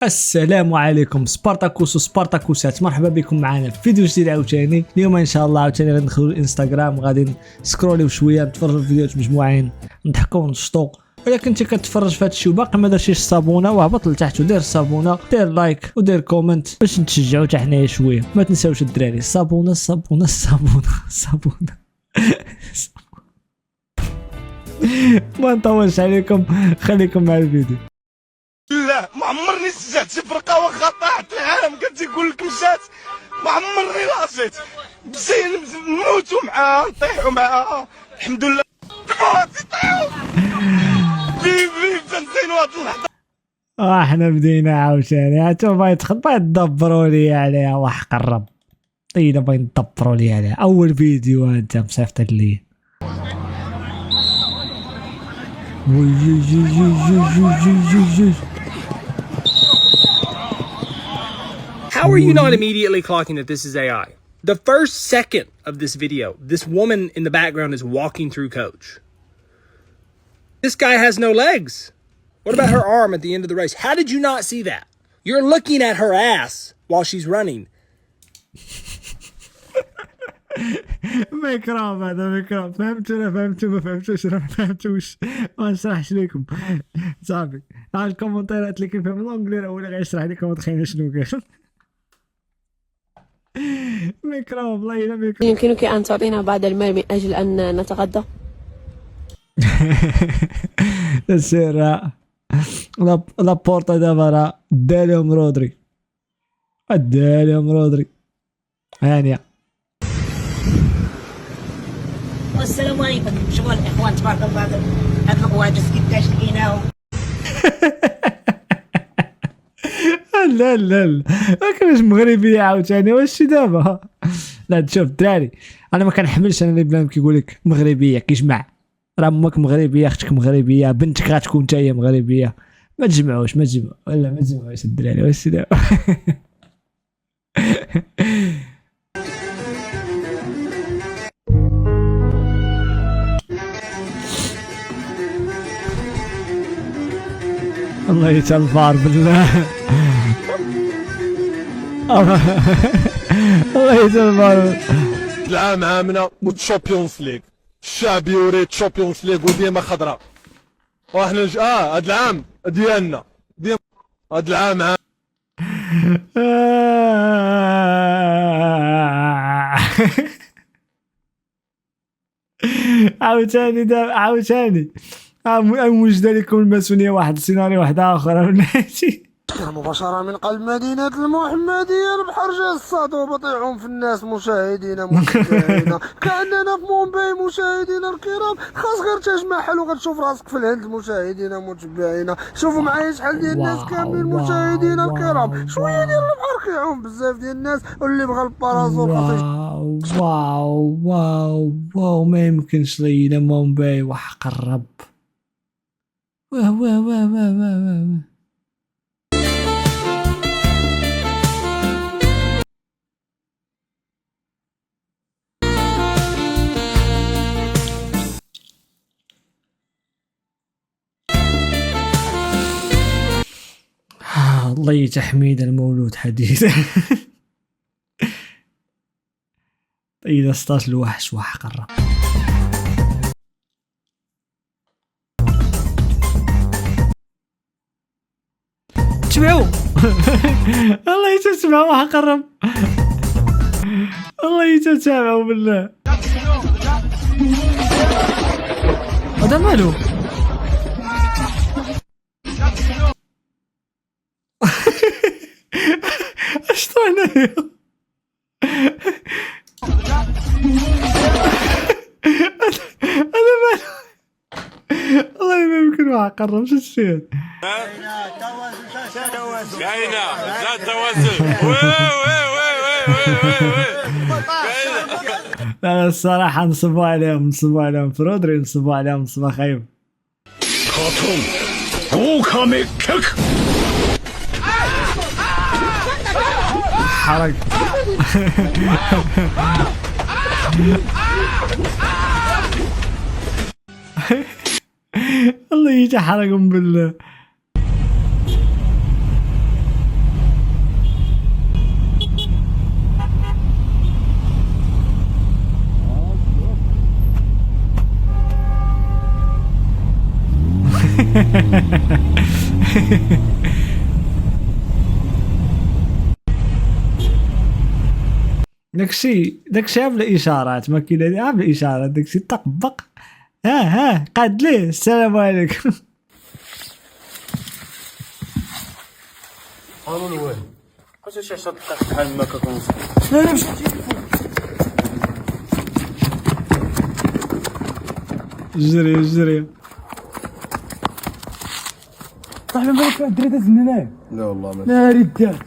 السلام عليكم سبارتاكوس وسبارتاكوسات، مرحبا بكم معنا في فيديو جديد عاوتاني. اليوم ان شاء الله عاوتاني غندخلوا الانستغرام وغادي نسكروليو شويه، نتفرجوا في فيديوهات مجموعين، نضحكوا ونشطوا. ولكن انت كتفرج في هذا الشيء وباقي ما درتيش الصابونه، وهبط لتحت ودير الصابونه، دير لايك ودير كومنت باش نتشجعوا حتى حنايا شويه. ما تنساوش الدراري، الصابونه الصابونه الصابونه الصابونه ما نطولش عليكم، خليكم مع الفيديو. لا ما عمرني سجلت شي فرقه واخا طاحت العالم كنت يقول لك مشات، ما عمرني لاصيت نموتوا معاها نطيحوا معاها. الحمد لله في تنسين واحد اللحظه. احنا بدينا عاوتاني، هانتوما باغي تدبروا لي عليها وحق الرب. طينا باغي تدبروا لي عليها. اول فيديو انت مصيفط لي. How are you not immediately clocking that this is AI? The first second of this video, this woman in the background is walking through Coach. This guy has no legs. What about her arm at the end of the race? How did you not see that? You're looking at her ass while she's running. ميكروب هذا ميكروب. فهمتوا ولا فهمتوا؟ ما فهمتوش انا ما فهمتوش، ما نشرحش لكم صافي. ها الكومنتات اللي كيفهم الانجلي هو اللي غيشرح لكم، ما تخيلوا شنو قال. ميكروب والله الا ميكروب. يمكنك أن تعطينا بعض المال من أجل أن نتغدى؟ السيرة لابورتا دابا راه دالهم رودري، هانيه. السلام عليكم شغل الاخوان، تبارك الله. هاد القواعد كيفاش لقيناهم؟ لا ما كانش مغربيه عاوتاني. واش دابا؟ لا شوف الدراري، انا ما كنحملش انا اللي بنادم كيقول لك مغربيه كيجمع. راه امك مغربيه، اختك مغربيه، بنتك غتكون حتى هي مغربيه. ما تجمعوش الدراري. واش دابا؟ الله يتلفار بالله. الله يتلفار. العام عامنا والتشامبيونز ليغ الشعبي وريت تشامبيونز ليغ وديما خضراء. وحنا هاد العام ديالنا هاد العام عاوتاني موجد لكم الماسونيه واحد السيناريو واحد اخر. مباشرة من قلب مدينة المحمدية بحرجة الصاد وبطيعهم في الناس. مشاهدينا متابعينا كأننا في مومباي. مشاهدينا الكرام خاص غير تجمع حل وغتشوف راسك في الهند. مشاهدينا متابعينا شوفوا معايا شحال ديال الناس كاملين. مشاهدينا الكرام شوية ديال البحر كيعوم بزاف ديال الناس، واللي بغى الباراسول خاصو. واو ما يمكنش لينا مومباي وحق الرب. واه الله يتحميد المولود حديثا. إذا 16 الوحش وحق الرب. تبعوا الله يتسمعوا وحق الرب. الله يتتابعوا بالله. هذا مالو؟ اش طلعنا؟ هذا مالو؟ والله ما يمكن وحق الرب. شو الشيء؟ كاينه لا توازن. لا الصراحة نصبوا عليهم في رودري، نصبوا عليهم نصبة خايب. حرق. الله يجي حرقهم بالله. داكشي بلا اشارات، ما كاين بلا اشارات، داكشي طبق. ها قاد ليه. السلام عليكم. جري صاحبي بالك فيها الدري داز من هنايا. لا والله ما ناري الدار.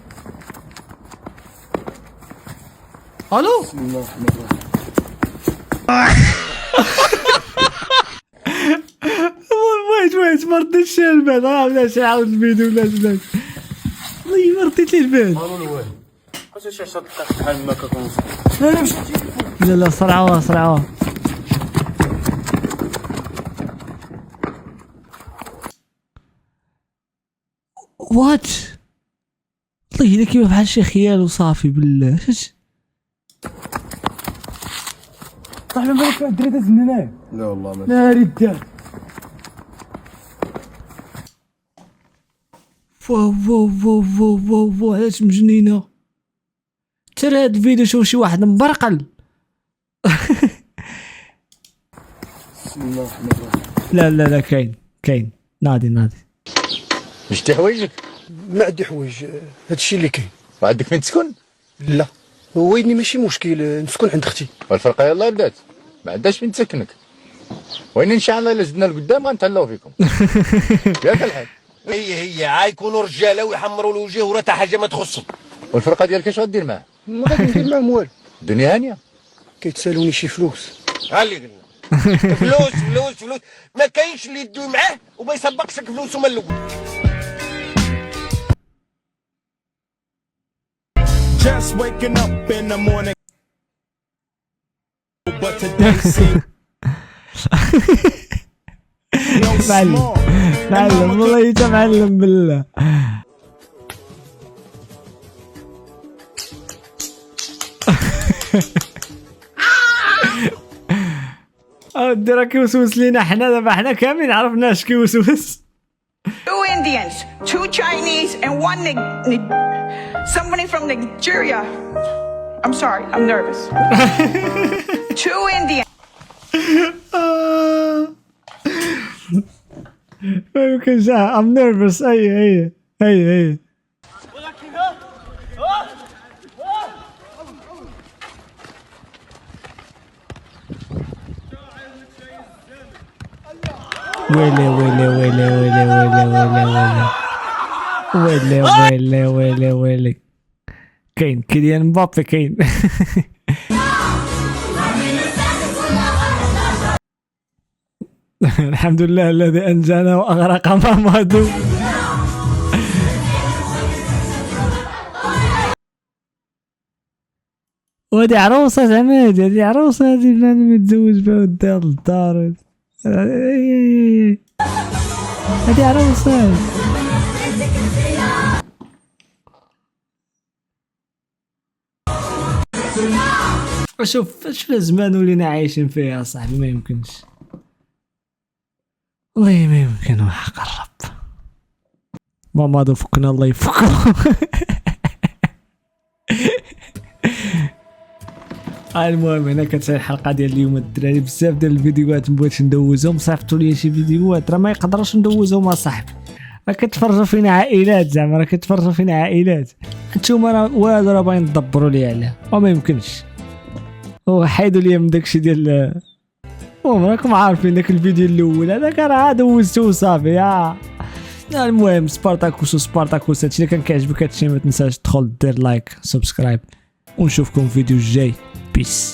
الو ويت ما رديتش البال. بلاش نعاود الفيديو. بلاش والله ما رديت ليه البال. لا صرعوها. وات والله الا كيما بحال شي خيال وصافي بالله. صاحبي بالك فيها الدري داز من هنايا. لا والله ما ناري الدار. فو علاش مجنينه. ترى هاد الفيديو شوف شي واحد مبرقل. لا كاين نادي. شتي حوايجك؟ ما عندي حوايج، هادشي اللي كاين. وعندك فين تسكن؟ لا ويني ماشي مشكل، نسكن عند اختي. والفرقه يلاه بدات، ما عندهاش فين تسكنك. وين ان شاء الله الا زدنا لقدام غنتهلاو فيكم. ياك الحاج. هي غايكونوا رجاله ويحمروا الوجه وراه حتى حاجه ما تخصهم. والفرقه ديالك اش غدير معاه؟ ما غادي ندير معاهم والو، الدنيا هانيه. كيتسالوني شي فلوس. ها اللي قلنا فلوس ما كاينش اللي يدوي معاه وما يسبقش لك فلوسه من الاول. Just waking up in the morning. But today seems no small. معلم والله انت معلم بالله. اودي راه كيوسوس لينا حنا دابا، حنا كاملين عرفنا اش كيوسوس. Two Indians, two Chinese, and one somebody from Nigeria. I'm sorry, I'm nervous. Two Indians. ما يمكنش. I'm nervous. هي ويلي كاين كيليان مبابي كاين. الحمد لله الذي انجانا واغرق مامادو. وهادي عروسة عماد، هادي عروسة، هادي بنادم يتزوج بها ودار للدار. هادي عروسة. شوف الزمان ولينا عايشين فيها صاحبي، ما يمكنش والله، ما يمكن. حق الرب ماما فكنا الله يفكه. المهم هنا كتسال الحلقه ديال اليوم الدراري. بزاف ديال الفيديوهات مبغيتش ندوزهم، صيفطوا لي شي فيديوهات راه ما يقدروش ندوزهم اصاحبي. راه كتفرجوا فينا عائلات، زعما راه كتفرجوا فينا عائلات، انتوما راه والو راه باغيين تدبروا لي عليه وما يمكنش. وحيدوا لي من داكشي ديال راكم عارفين داك الفيديو الاول هذاك راه دوزته وصافي. المهم سبارتاكوس هادشي اللي كان كيعجبك هادشي ما تنساش تدخل دير لايك سبسكرايب، ونشوفكم في الفيديو الجاي. بيس.